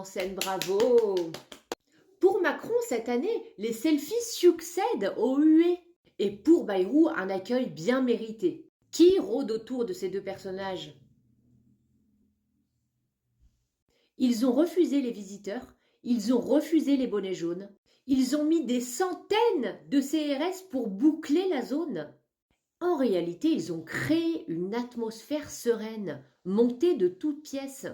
en scène, bravo. Pour Macron, cette année, les selfies succèdent aux huées. Et pour Bayrou, un accueil bien mérité. Qui rôde autour de ces deux personnages? Ils ont refusé les visiteurs, ils ont refusé les bonnets jaunes, ils ont mis des centaines de CRS pour boucler la zone. En réalité, ils ont créé une atmosphère sereine, montée de toutes pièces.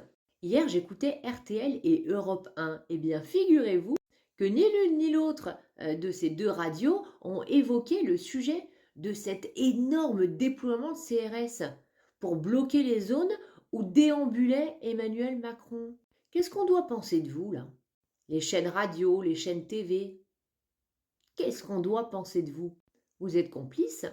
Hier, j'écoutais RTL et Europe 1. Eh bien, figurez-vous que ni l'une ni l'autre de ces deux radios ont évoqué le sujet de cet énorme déploiement de CRS pour bloquer les zones où déambulait Emmanuel Macron. Qu'est-ce qu'on doit penser de vous, là? Les chaînes radio, les chaînes TV. Qu'est-ce qu'on doit penser de vous? Vous êtes complices?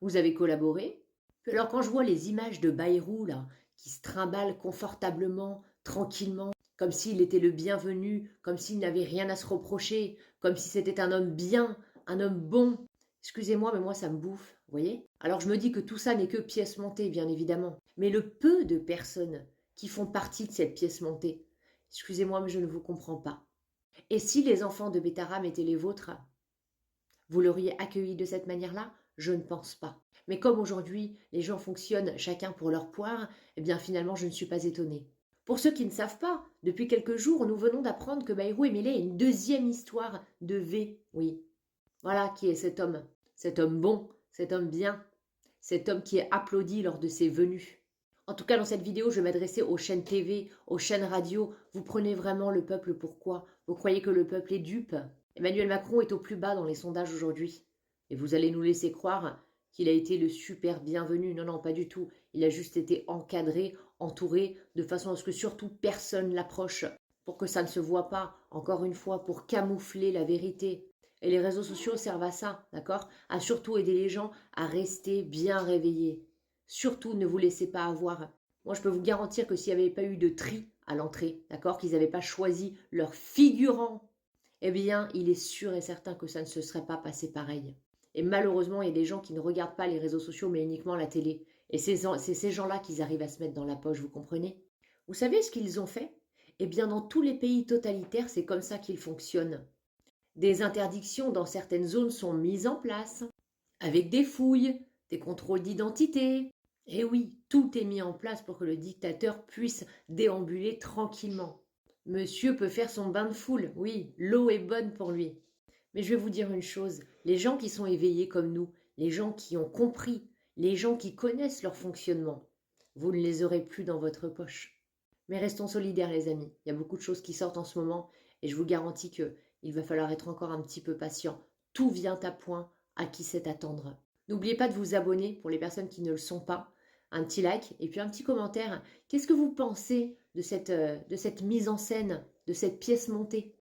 Vous avez collaboré? Alors quand je vois les images de Bayrou, là, qui se trimballe confortablement, tranquillement, comme s'il était le bienvenu, comme s'il n'avait rien à se reprocher, comme si c'était un homme bien, un homme bon. Excusez-moi, mais moi ça me bouffe, vous voyez? Alors je me dis que tout ça n'est que pièce montée, bien évidemment. Mais le peu de personnes qui font partie de cette pièce montée, excusez-moi, mais je ne vous comprends pas. Et si les enfants de Bétaram étaient les vôtres, vous l'auriez accueilli de cette manière-là? Je ne pense pas. Mais comme aujourd'hui, les gens fonctionnent chacun pour leur poire, eh bien finalement, je ne suis pas étonnée. Pour ceux qui ne savent pas, depuis quelques jours, nous venons d'apprendre que Bayrou est mêlé à une deuxième histoire de V. Oui. Voilà qui est cet homme bon, cet homme bien, cet homme qui est applaudi lors de ses venues. En tout cas, dans cette vidéo, je vais m'adresser aux chaînes TV, aux chaînes radio. Vous prenez vraiment le peuple pour quoi? Vous croyez que le peuple est dupe? Emmanuel Macron est au plus bas dans les sondages aujourd'hui. Et vous allez nous laisser croire qu'il a été le super bienvenu. Non, non, pas du tout. Il a juste été encadré, entouré, de façon à ce que surtout personne l'approche, pour que ça ne se voit pas, encore une fois, pour camoufler la vérité. Et les réseaux sociaux servent à ça, d'accord? À surtout aider les gens à rester bien réveillés. Surtout, ne vous laissez pas avoir. Moi, je peux vous garantir que s'il n'y avait pas eu de tri à l'entrée, d'accord, qu'ils n'avaient pas choisi leur figurant, eh bien, il est sûr et certain que ça ne se serait pas passé pareil. Et malheureusement, il y a des gens qui ne regardent pas les réseaux sociaux, mais uniquement la télé. Et c'est ces gens-là qu'ils arrivent à se mettre dans la poche, vous comprenez? Vous savez ce qu'ils ont fait? Eh bien, dans tous les pays totalitaires, c'est comme ça qu'ils fonctionnent. Des interdictions dans certaines zones sont mises en place, avec des fouilles, des contrôles d'identité. Et oui, tout est mis en place pour que le dictateur puisse déambuler tranquillement. Monsieur peut faire son bain de foule, oui, l'eau est bonne pour lui. Mais je vais vous dire une chose, les gens qui sont éveillés comme nous, les gens qui ont compris, les gens qui connaissent leur fonctionnement, vous ne les aurez plus dans votre poche. Mais restons solidaires les amis, il y a beaucoup de choses qui sortent en ce moment et je vous garantis qu'il va falloir être encore un petit peu patient. Tout vient à point, à qui sait attendre. N'oubliez pas de vous abonner pour les personnes qui ne le sont pas, un petit like et puis un petit commentaire. Qu'est-ce que vous pensez de cette mise en scène, de cette pièce montée?